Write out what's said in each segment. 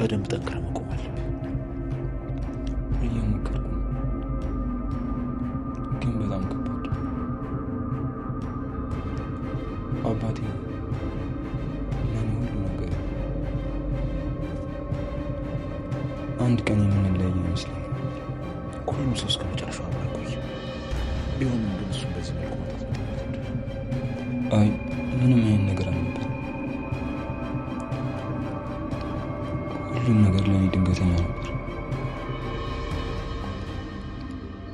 በደንብ ጠንክረህ መቆም አለብህ። እየሞከርኩ ነው፣ ግን በጣም ከባድ። አባቴ ለእኔ ሁሉ ነገር። አንድ ቀን የምንለያይ ይመስላል። ሁሉም ሰው እስከ መጨረሻው አብሮ አይቆይም። ቢሆንም ግን እሱን በዚህ መልኩ ማጣት አይ ምንም አይነት ነገር አልነበር። ሁሉም ነገር ለእኔ ድንገተኛ ነበር።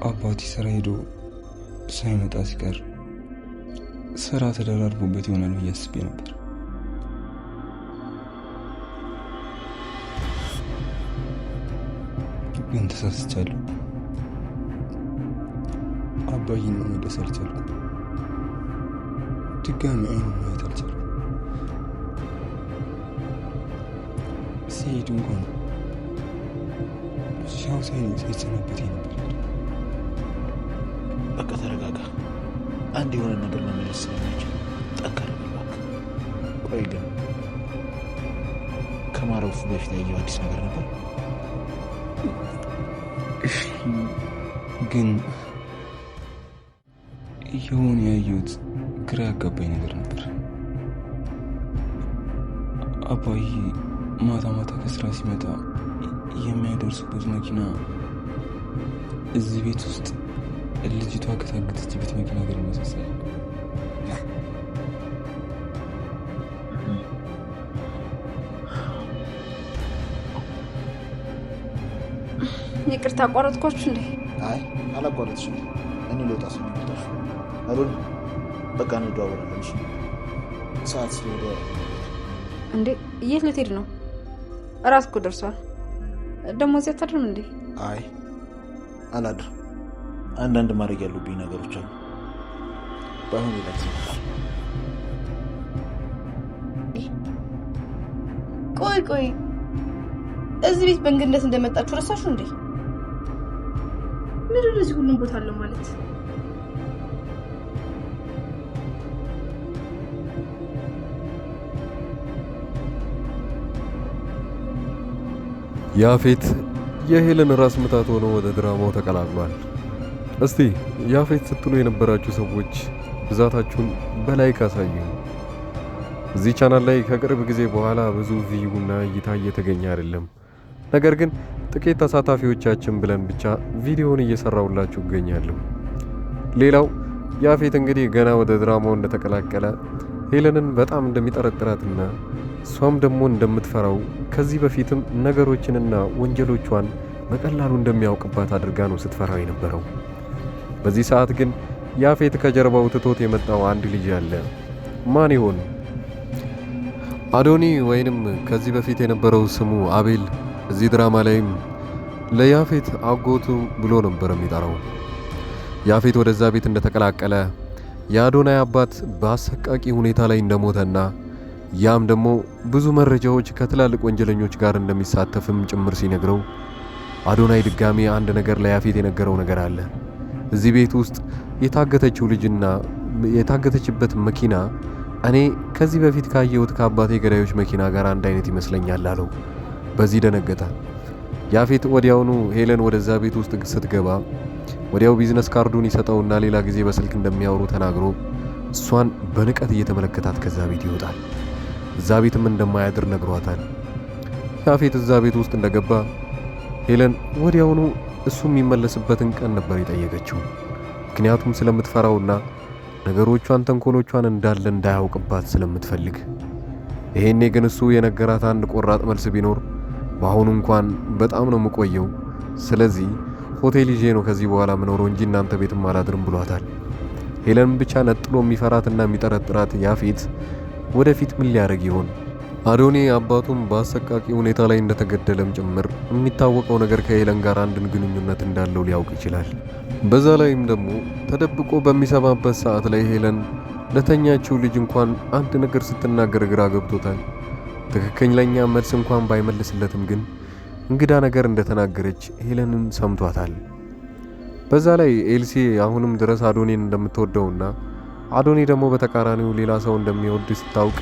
አባቴ ስራ ሄዶ ሳይመጣ ሲቀር ስራ ተደራርቦበት ይሆናል ብዬ አስቤ ነበር። ግን ተሳስቻለሁ። አባዬን መመለስ አልቻልኩም። ድጋሚ አይኑን ማየት አልቻልኩም። ሲሄድ እንኳን ሻው ሳይሰናበተኝ ነበር። በቃ ተረጋጋ። አንድ የሆነ ነገር መመለስ ስለማይችል ጠንከር በል እባክህ። ቆይ ግን ከማረፉ በፊት ያየው አዲስ ነገር ነበር? ግን የሆነ ያየሁት ግራ ያጋባኝ ነገር ነበር። አባዬ ማታ ማታ ከስራ ሲመጣ የሚያደርሱበት መኪና እዚህ ቤት ውስጥ ልጅቷ ከታገተችበት መኪና ጋር ይመሳሰላል። ይቅርታ አቋረጥኳችሁ እንዴ? አይ አላቋረጥሽም። እኔ ልወጣ ስለሚመጣሽ አሮን በቃ እንደዋወላለን። እሺ ሰዓት ስለሄደ እንዴ የት ልትሄድ ነው? እራት እኮ ደርሷል። ደግሞ እዚህ አታድርም እንዴ? አይ አላድርም። አንዳንድ ማድረግ ያሉብኝ ነገሮች አሉ። ባይሆን ሌላ ጊዜ ይመጣል። ቆይ እዚህ ቤት በእንግድነት እንደመጣችሁ ረሳችሁ እንዴ? ምንድን ነው እዚህ ሁሉም ቦታ አለው ማለት? ያፌት የሄለን ራስ ምታት ሆኖ ወደ ድራማው ተቀላቅሏል። እስቲ ያፌት ስትሉ የነበራችሁ ሰዎች ብዛታችሁን በላይክ አሳዩ። እዚህ ቻናል ላይ ከቅርብ ጊዜ በኋላ ብዙ ቪዩና እይታ እየተገኘ አይደለም። ነገር ግን ጥቂት ተሳታፊዎቻችን ብለን ብቻ ቪዲዮውን እየሰራውላችሁ እገኛለሁ። ሌላው ያፌት እንግዲህ ገና ወደ ድራማው እንደተቀላቀለ ሄለንን በጣም እንደሚጠረጥራትና እሷም ደግሞ እንደምትፈራው ከዚህ በፊትም ነገሮችንና ወንጀሎቿን በቀላሉ እንደሚያውቅባት አድርጋ ነው ስትፈራው የነበረው። በዚህ ሰዓት ግን ያፌት ከጀርባው ትቶት የመጣው አንድ ልጅ አለ። ማን ይሆን? አዶኒ ወይንም ከዚህ በፊት የነበረው ስሙ አቤል እዚህ ድራማ ላይም ለያፌት አጎቱ ብሎ ነበር የሚጠራው። ያፌት ወደዛ ቤት እንደተቀላቀለ የአዶናይ አባት በአሰቃቂ ሁኔታ ላይ እንደሞተና ያም ደግሞ ብዙ መረጃዎች ከትላልቅ ወንጀለኞች ጋር እንደሚሳተፍም ጭምር ሲነግረው አዶናይ ድጋሚ አንድ ነገር ለያፌት የነገረው ነገር አለ። እዚህ ቤት ውስጥ የታገተችው ልጅና የታገተችበት መኪና እኔ ከዚህ በፊት ካየሁት ከአባቴ ገዳዮች መኪና ጋር አንድ አይነት ይመስለኛል አለው። በዚህ ደነገጠ። ያፌት ወዲያውኑ ሄለን ወደዛ ቤት ውስጥ ስትገባ ወዲያው ቢዝነስ ካርዱን ይሰጠውና ሌላ ጊዜ በስልክ እንደሚያወሩ ተናግሮ እሷን በንቀት እየተመለከታት ከዛ ቤት ይወጣል። እዛ ቤትም እንደማያድር ነግሯታል። ያፌት እዛ ቤት ውስጥ እንደገባ ሄለን ወዲያውኑ እሱ የሚመለስበትን ቀን ነበር የጠየቀችው። ምክንያቱም ስለምትፈራውና ነገሮቿን ተንኮሎቿን እንዳለ እንዳያውቅባት ስለምትፈልግ። ይሄኔ ግን እሱ የነገራት አንድ ቆራጥ መልስ ቢኖር በአሁኑ እንኳን በጣም ነው የምቆየው፣ ስለዚህ ሆቴል ይዤ ነው ከዚህ በኋላ ምኖረው እንጂ እናንተ ቤትም አላድርም ብሏታል። ሄለን ብቻ ነጥሎ የሚፈራትና የሚጠረጥራት ያፌት ወደፊት ምን ሊያደርግ ይሆን? አዶኒ አባቱም በአሰቃቂ ሁኔታ ላይ እንደተገደለም ጭምር የሚታወቀው ነገር ከሄለን ጋር አንድን ግንኙነት እንዳለው ሊያውቅ ይችላል። በዛ ላይም ደግሞ ተደብቆ በሚሰማበት ሰዓት ላይ ሄለን ለተኛችው ልጅ እንኳን አንድ ነገር ስትናገር ግራ ገብቶታል። ትክክለኛ መልስ እንኳን ባይመልስለትም ግን እንግዳ ነገር እንደተናገረች ሄለንን ሰምቷታል። በዛ ላይ ኤልሲ አሁንም ድረስ አዶኒን እንደምትወደውና አዶኒ ደግሞ በተቃራኒው ሌላ ሰው እንደሚወድ ስታውቅ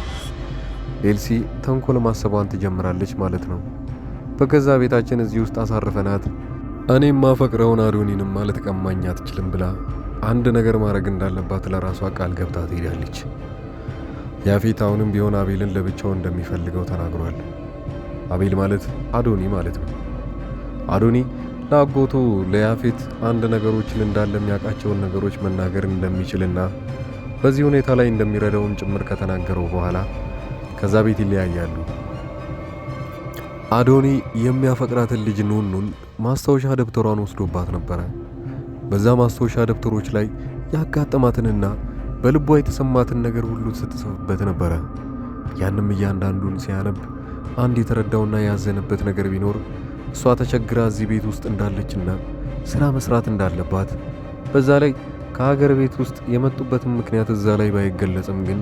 ኤልሲ ተንኮል ማሰቧን ትጀምራለች ማለት ነው። በገዛ ቤታችን እዚህ ውስጥ አሳርፈናት እኔም ማፈቅረውን አዶኒንም ማለት ቀማኝ አትችልም ብላ አንድ ነገር ማድረግ እንዳለባት ለራሷ ቃል ገብታ ትሄዳለች። ያፌት አሁንም ቢሆን አቤልን ለብቻው እንደሚፈልገው ተናግሯል። አቤል ማለት አዶኒ ማለት ነው። አዶኒ ለአጎቱ ለያፌት አንድ ነገሮችን እንዳለ የሚያውቃቸውን ነገሮች መናገር እንደሚችልና በዚህ ሁኔታ ላይ እንደሚረዳውም ጭምር ከተናገረው በኋላ ከዛ ቤት ይለያያሉ። አዶኒ የሚያፈቅራትን ልጅ ኑኑን ማስታወሻ ደብተሯን ወስዶባት ነበረ። በዛ ማስታወሻ ደብተሮች ላይ ያጋጠማትንና በልቧ የተሰማትን ነገር ሁሉ ስትጽፍበት ነበረ። ያንም እያንዳንዱን ሲያነብ አንድ የተረዳውና ያዘነበት ነገር ቢኖር እሷ ተቸግራ እዚህ ቤት ውስጥ እንዳለችና ስራ መስራት እንዳለባት፣ በዛ ላይ ከሀገር ቤት ውስጥ የመጡበትን ምክንያት እዛ ላይ ባይገለጽም ግን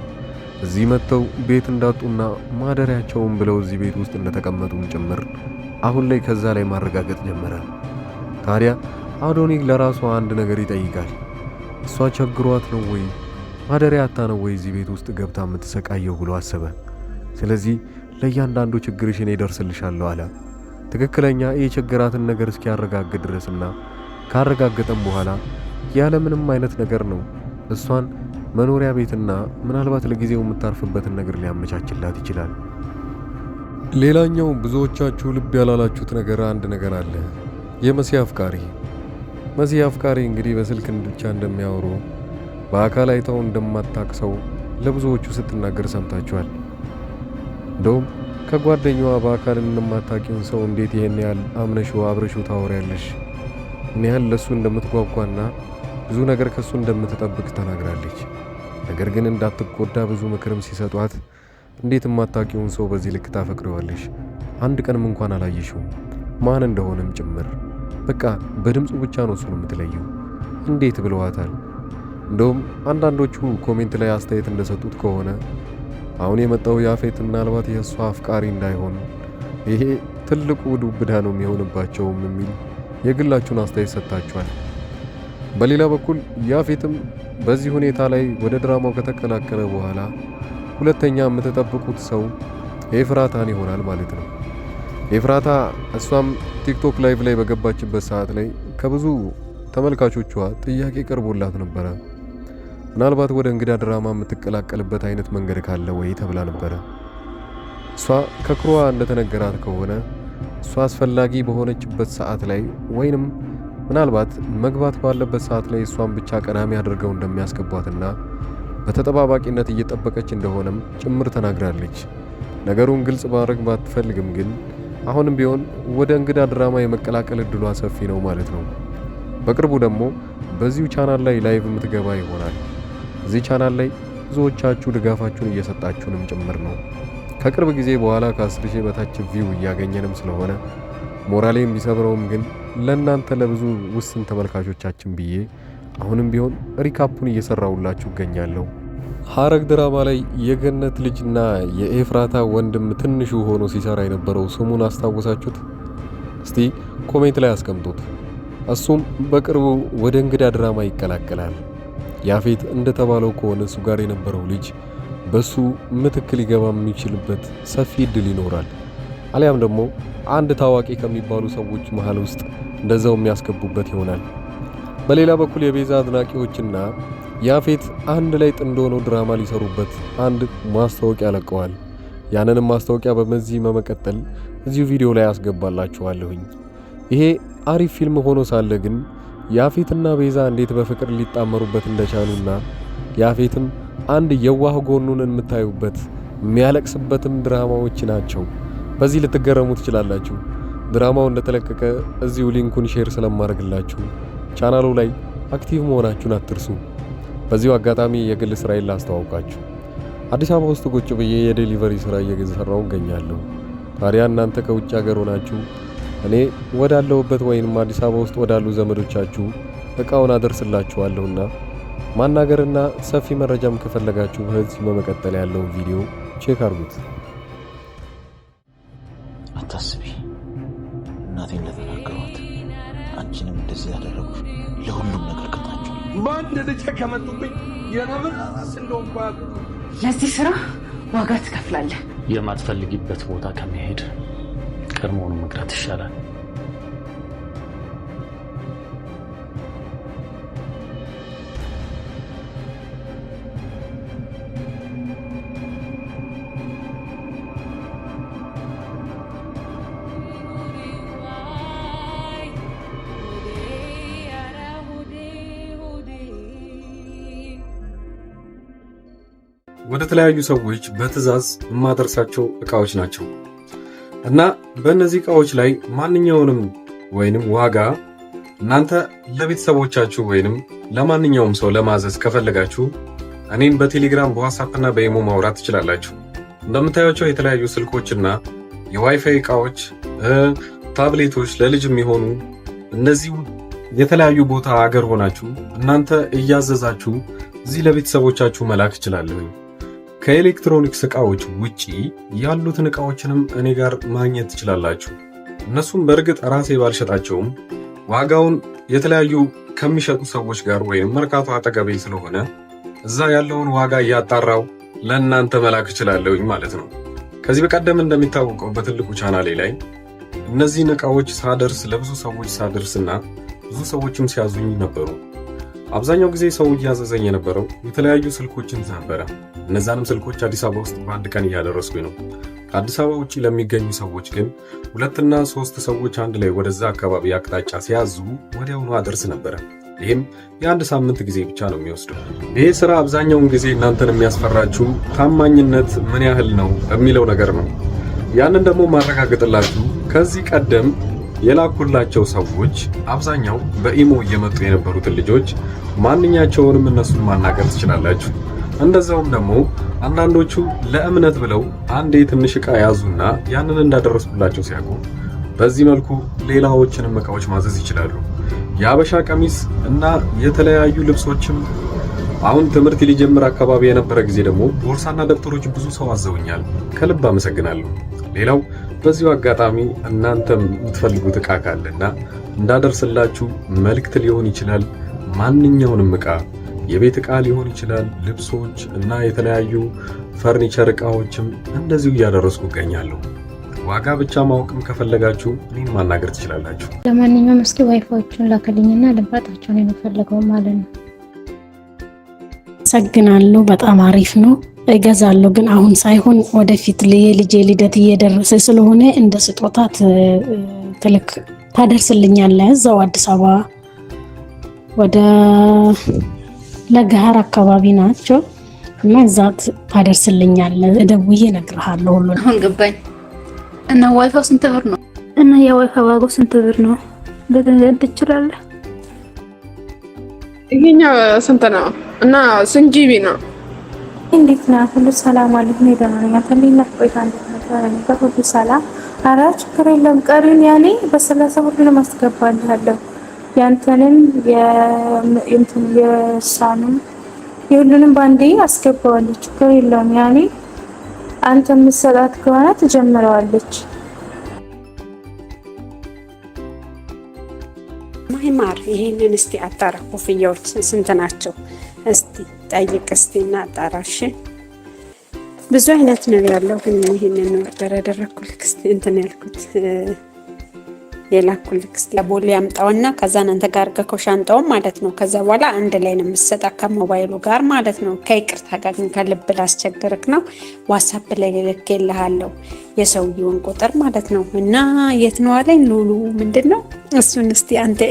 እዚህ መጥተው ቤት እንዳጡና ማደሪያቸውን ብለው እዚህ ቤት ውስጥ እንደተቀመጡም ጭምር አሁን ላይ ከዛ ላይ ማረጋገጥ ጀመረ። ታዲያ አዶኒ ለራሷ አንድ ነገር ይጠይቃል። እሷ ቸግሯት ነው ወይ ማደሪያ አታ ነው ወይ እዚህ ቤት ውስጥ ገብታ የምትሰቃየው ብሎ አሰበ። ስለዚህ ለእያንዳንዱ ችግርሽ እኔ እደርስልሻለሁ አለ። ትክክለኛ የቸገራትን ነገር እስኪያረጋግጥ ድረስና ካረጋገጠም በኋላ ያለ ምንም አይነት ነገር ነው እሷን መኖሪያ ቤትና ምናልባት ለጊዜው የምታርፍበትን ነገር ሊያመቻችላት ይችላል። ሌላኛው ብዙዎቻችሁ ልብ ያላላችሁት ነገር አንድ ነገር አለ። የመሲ አፍቃሪ መሲ አፍቃሪ እንግዲህ በስልክ ብቻ እንደሚያወሩ በአካል አይተው እንደማታቅሰው ለብዙዎቹ ስትናገር ሰምታችኋል። እንደውም ከጓደኛዋ በአካል እንደማታቂውን ሰው እንዴት ይሄን ያህል አምነሽው አብረሽው ታወሪያለሽ? ምን ያህል ለሱ እንደምትጓጓና ብዙ ነገር ከሱ እንደምትጠብቅ ተናግራለች። ነገር ግን እንዳትጎዳ ብዙ ምክርም ሲሰጧት እንዴት የማታቂውን ሰው በዚህ ልክ ታፈቅረዋለሽ? አንድ ቀንም እንኳን አላየሽውም፣ ማን እንደሆነም ጭምር በቃ በድምፁ ብቻ ነው እሱን የምትለየው እንዴት ብለዋታል። እንደውም አንዳንዶቹ ኮሜንት ላይ አስተያየት እንደሰጡት ከሆነ አሁን የመጣው ያፌት ምናልባት የእሷ አፍቃሪ እንዳይሆን ይሄ ትልቁ ዱብዳ ነው የሚሆንባቸውም የሚል የግላችሁን አስተያየት ሰጥታችኋል። በሌላ በኩል ያፌትም በዚህ ሁኔታ ላይ ወደ ድራማው ከተቀላቀለ በኋላ ሁለተኛ የምትጠብቁት ሰው ኤፍራታን ይሆናል ማለት ነው። ኤፍራታ እሷም ቲክቶክ ላይቭ ላይ በገባችበት ሰዓት ላይ ከብዙ ተመልካቾቿ ጥያቄ ቀርቦላት ነበረ። ምናልባት ወደ እንግዳ ድራማ የምትቀላቀልበት አይነት መንገድ ካለ ወይ ተብላ ነበረ። እሷ ከክሯ እንደተነገራት ከሆነ እሷ አስፈላጊ በሆነችበት ሰዓት ላይ ወይንም ምናልባት መግባት ባለበት ሰዓት ላይ እሷን ብቻ ቀዳሚ አድርገው እንደሚያስገቧትና በተጠባባቂነት እየጠበቀች እንደሆነም ጭምር ተናግራለች። ነገሩን ግልጽ ማድረግ ባትፈልግም ግን አሁንም ቢሆን ወደ እንግዳ ድራማ የመቀላቀል እድሏ ሰፊ ነው ማለት ነው። በቅርቡ ደግሞ በዚሁ ቻናል ላይ ላይቭ የምትገባ ይሆናል። እዚህ ቻናል ላይ ብዙዎቻችሁ ድጋፋችሁን እየሰጣችሁንም ጭምር ነው። ከቅርብ ጊዜ በኋላ ከ10,000 በታች ቪው እያገኘንም ስለሆነ ሞራሌም ቢሰብረውም ግን ለእናንተ ለብዙ ውስን ተመልካቾቻችን ብዬ አሁንም ቢሆን ሪካፑን እየሰራውላችሁ እገኛለሁ። ሐረግ ድራማ ላይ የገነት ልጅና የኤፍራታ ወንድም ትንሹ ሆኖ ሲሰራ የነበረው ስሙን አስታውሳችሁት? እስቲ ኮሜንት ላይ አስቀምጡት። እሱም በቅርቡ ወደ እንግዳ ድራማ ይቀላቀላል። ያፌት እንደተባለው ከሆነ እሱ ጋር የነበረው ልጅ በሱ ምትክ ሊገባ የሚችልበት ሰፊ እድል ይኖራል። አሊያም ደግሞ አንድ ታዋቂ ከሚባሉ ሰዎች መሃል ውስጥ እንደዛው የሚያስገቡበት ይሆናል። በሌላ በኩል የቤዛ አድናቂዎችና ያፌት አንድ ላይ ጥንድ ሆነው ድራማ ሊሰሩበት አንድ ማስታወቂያ ለቀዋል። ያንንም ማስታወቂያ በመዚህ መቀጠል እዚሁ ቪዲዮ ላይ አስገባላችኋለሁኝ። ይሄ አሪፍ ፊልም ሆኖ ሳለ ግን ያፌትና ቤዛ እንዴት በፍቅር ሊጣመሩበት እንደቻሉና ያፌትም አንድ የዋህ ጎኑን የምታዩበት የሚያለቅስበትም ድራማዎች ናቸው። በዚህ ልትገረሙ ትችላላችሁ። ድራማው እንደተለቀቀ እዚሁ ሊንኩን ሼር ስለማድረግላችሁ ቻናሉ ላይ አክቲቭ መሆናችሁን አትርሱ። በዚሁ አጋጣሚ የግል ስራዬን ላስተዋውቃችሁ። አዲስ አበባ ውስጥ ቁጭ ብዬ የዴሊቨሪ ስራ እየሰራሁ እገኛለሁ። ታዲያ እናንተ ከውጭ ሀገር ሆናችሁ እኔ ወዳለሁበት ወይንም አዲስ አበባ ውስጥ ወዳሉ ዘመዶቻችሁ እቃውን አደርስላችኋለሁና ማናገርና ሰፊ መረጃም ከፈለጋችሁ በዚህ በመቀጠል ያለውን ቪዲዮ ቼክ አድርጉት። አታስቢ፣ እናቴ እንደተናገሯት አንቺንም እንደዚህ ያደረጉሽ ለሁሉም ነገር ቀጣችሁ። በአንድ ልጅ ከመጡብኝ የነብር ራስ እንደሆንኩ ያውቁ። ለዚህ ስራ ዋጋ ትከፍላለህ። የማትፈልጊበት ቦታ ከመሄድ ቀድሞውኑ መቅረት ይሻላል። ወደ ተለያዩ ሰዎች በትዕዛዝ የማደርሳቸው እቃዎች ናቸው እና በእነዚህ እቃዎች ላይ ማንኛውንም ወይንም ዋጋ እናንተ ለቤተሰቦቻችሁ ወይንም ለማንኛውም ሰው ለማዘዝ ከፈለጋችሁ እኔን በቴሌግራም በዋትስአፕ እና በኢሞ ማውራት ትችላላችሁ። እንደምታዩቸው የተለያዩ ስልኮችና የዋይፋይ እቃዎች፣ ታብሌቶች ለልጅ የሚሆኑ እነዚህ የተለያዩ ቦታ አገር ሆናችሁ እናንተ እያዘዛችሁ እዚህ ለቤተሰቦቻችሁ መላክ ይችላል። ከኤሌክትሮኒክስ እቃዎች ውጪ ያሉትን እቃዎችንም እኔ ጋር ማግኘት ትችላላችሁ። እነሱም በእርግጥ ራሴ ባልሸጣቸውም ዋጋውን የተለያዩ ከሚሸጡ ሰዎች ጋር ወይም መርካቶ አጠገቤ ስለሆነ እዛ ያለውን ዋጋ እያጣራው ለእናንተ መላክ እችላለሁኝ ማለት ነው። ከዚህ በቀደም እንደሚታወቀው በትልቁ ቻናሌ ላይ እነዚህን እቃዎች ሳደርስ ለብዙ ሰዎች ሳደርስና ብዙ ሰዎችም ሲያዙኝ ነበሩ። አብዛኛው ጊዜ ሰው እያዘዘኝ የነበረው የተለያዩ ስልኮችን ነበረ። እነዛንም ስልኮች አዲስ አበባ ውስጥ በአንድ ቀን እያደረስኩኝ ነው። ከአዲስ አበባ ውጪ ለሚገኙ ሰዎች ግን 2 እና 3 ሰዎች አንድ ላይ ወደዛ አካባቢ አቅጣጫ ሲያዙ ወዲያውኑ አደርስ ነበረ። ይህም የ1 ሳምንት ጊዜ ብቻ ነው የሚወስደው። ይሄ ስራ አብዛኛውን ጊዜ እናንተን የሚያስፈራችሁ ታማኝነት ምን ያህል ነው የሚለው ነገር ነው። ያንን ደግሞ ማረጋገጥላችሁ ከዚህ ቀደም የላኩላቸው ሰዎች አብዛኛው በኢሞ እየመጡ የነበሩትን ልጆች ማንኛቸውንም እነሱን ማናገር ትችላላችሁ። እንደዛውም ደግሞ አንዳንዶቹ ለእምነት ብለው አንዴ ትንሽ ዕቃ ያዙና ያንን እንዳደረስኩላቸው ሲያውቁ በዚህ መልኩ ሌላዎችንም ዕቃዎች ማዘዝ ይችላሉ። የአበሻ ቀሚስ እና የተለያዩ ልብሶችም አሁን ትምህርት ሊጀምር አካባቢ የነበረ ጊዜ ደግሞ ቦርሳና ደብተሮች ብዙ ሰው አዘውኛል። ከልብ አመሰግናለሁ። ሌላው በዚሁ አጋጣሚ እናንተም የምትፈልጉት ዕቃ ካለና እንዳደርስላችሁ መልእክት ሊሆን ይችላል። ማንኛውንም ዕቃ የቤት ዕቃ ሊሆን ይችላል፣ ልብሶች እና የተለያዩ ፈርኒቸር ዕቃዎችም እንደዚሁ እያደረስኩ እገኛለሁ። ዋጋ ብቻ ማወቅም ከፈለጋችሁ እኔን ማናገር ትችላላችሁ። ለማንኛውም እስኪ ዋይፋዎቹን ላከልኝና ልባጣቸውን የምፈልገው ማለት ነው። ሰግናለሁ። በጣም አሪፍ ነው። እገዛለሁ ግን አሁን ሳይሆን ወደፊት የልጄ ልደት እየደረሰ ስለሆነ እንደ ስጦታ ትልክ ታደርስልኛለህ። እዛው አዲስ አበባ ወደ ለገሃር አካባቢ ናቸው እና እዛ ታደርስልኛለህ። ደውዬ እነግርሃለሁ ሁሉ። አሁን ገባኝ። እና ዋይፋው ስንት ብር ነው? እና የዋይፋው ዋጋው ስንት ብር ነው? በገንዘብ ትችላለህ? ይሄኛው ስንት ነው? እና ስንት ጂቢ ነው? እንዴት ነው? ሁሉ ሰላም አለኝ። ደህና ነኝ። አተሊና ቆይታ እንደነበረ ሁሉ ሰላም። ኧረ ችግር የለም። ቀሪን ያኔ በ30 ብር ለማስገባልሃለሁ። ያንተንም የሳንም የሁሉንም ባንዴ አስገባዋለሁ። ችግር የለም። ያኔ አንተ የምትሰጣት ከሆነ ትጀምረዋለች። ማይማር ይሄንን እስቲ አጣራ። ኮፍያዎች ስንት ናቸው? እስቲ ጠይቅ እስቲ እና አጣራሽ። ብዙ አይነት ነው ያለው፣ ግን ይሄንን ነው ያደረኩልክ። እስቲ እንትን ያልኩት የላኩልክ እስቲ ቦሌ ያምጣውና ከዛ አንተ ጋር ከሻንጣው ማለት ነው። ከዛ በኋላ አንድ ላይ ነው የምትሰጣ ከሞባይሉ ጋር ማለት ነው። ከይቅርታ ጋር ግን ከልብ ላስቸግርክ ነው። ዋትስአፕ ላይ ልኬልሃለሁ የሰውየውን ቁጥር ማለት ነው። እና የት ነው አለኝ ሉሉ ምንድነው እሱን እስቲ አንተ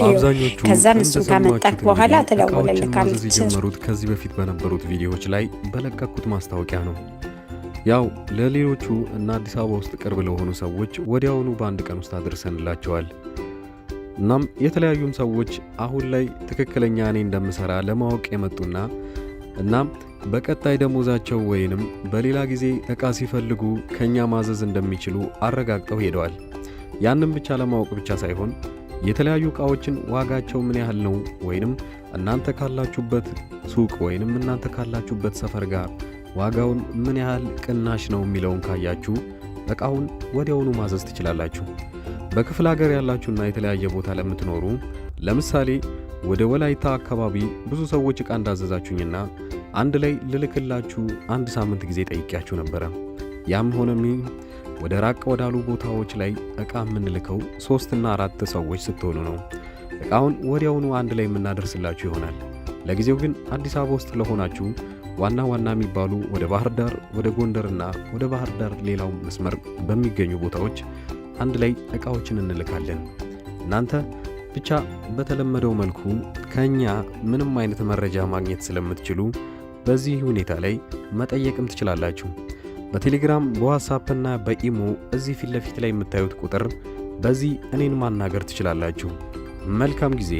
ከዛ እሱን ካመጣክ በኋላ ተደውለልካለች። የጀመሩት ከዚህ በፊት በነበሩት ቪዲዮዎች ላይ በለቀኩት ማስታወቂያ ነው። ያው ለሌሎቹ እና አዲስ አበባ ውስጥ ቅርብ ለሆኑ ሰዎች ወዲያውኑ በአንድ ቀን ውስጥ አድርሰንላቸዋል። እናም የተለያዩም ሰዎች አሁን ላይ ትክክለኛ እኔ እንደምሰራ ለማወቅ የመጡና እናም በቀጣይ ደሞዛቸው ወይንም በሌላ ጊዜ ዕቃ ሲፈልጉ ከኛ ማዘዝ እንደሚችሉ አረጋግጠው ሄደዋል። ያንን ብቻ ለማወቅ ብቻ ሳይሆን የተለያዩ ዕቃዎችን ዋጋቸው ምን ያህል ነው ወይንም እናንተ ካላችሁበት ሱቅ ወይንም እናንተ ካላችሁበት ሰፈር ጋር ዋጋውን ምን ያህል ቅናሽ ነው የሚለውን ካያችሁ ዕቃውን ወዲያውኑ ማዘዝ ትችላላችሁ። በክፍለ ሀገር ያላችሁና የተለያየ ቦታ ለምትኖሩ ለምሳሌ ወደ ወላይታ አካባቢ ብዙ ሰዎች ዕቃ እንዳዘዛችሁኝና አንድ ላይ ልልክላችሁ 1 ሳምንት ጊዜ ጠይቄያችሁ ነበረ። ያም ሆነም ወደ ራቅ ወዳሉ ቦታዎች ላይ እቃ የምንልከው 3 እና 4 ሰዎች ስትሆኑ ነው። እቃውን ወዲያውኑ አንድ ላይ የምናደርስላችሁ ይሆናል። ለጊዜው ግን አዲስ አበባ ውስጥ ለሆናችሁ ዋና ዋና የሚባሉ ወደ ባህር ዳር፣ ወደ ጎንደርና ወደ ባህር ዳር ሌላው መስመር በሚገኙ ቦታዎች አንድ ላይ እቃዎችን እንልካለን። እናንተ ብቻ በተለመደው መልኩ ከኛ ምንም አይነት መረጃ ማግኘት ስለምትችሉ በዚህ ሁኔታ ላይ መጠየቅም ትችላላችሁ። በቴሌግራም በዋትስአፕ እና በኢሞ እዚህ ፊት ለፊት ላይ የምታዩት ቁጥር በዚህ እኔን ማናገር ትችላላችሁ። መልካም ጊዜ።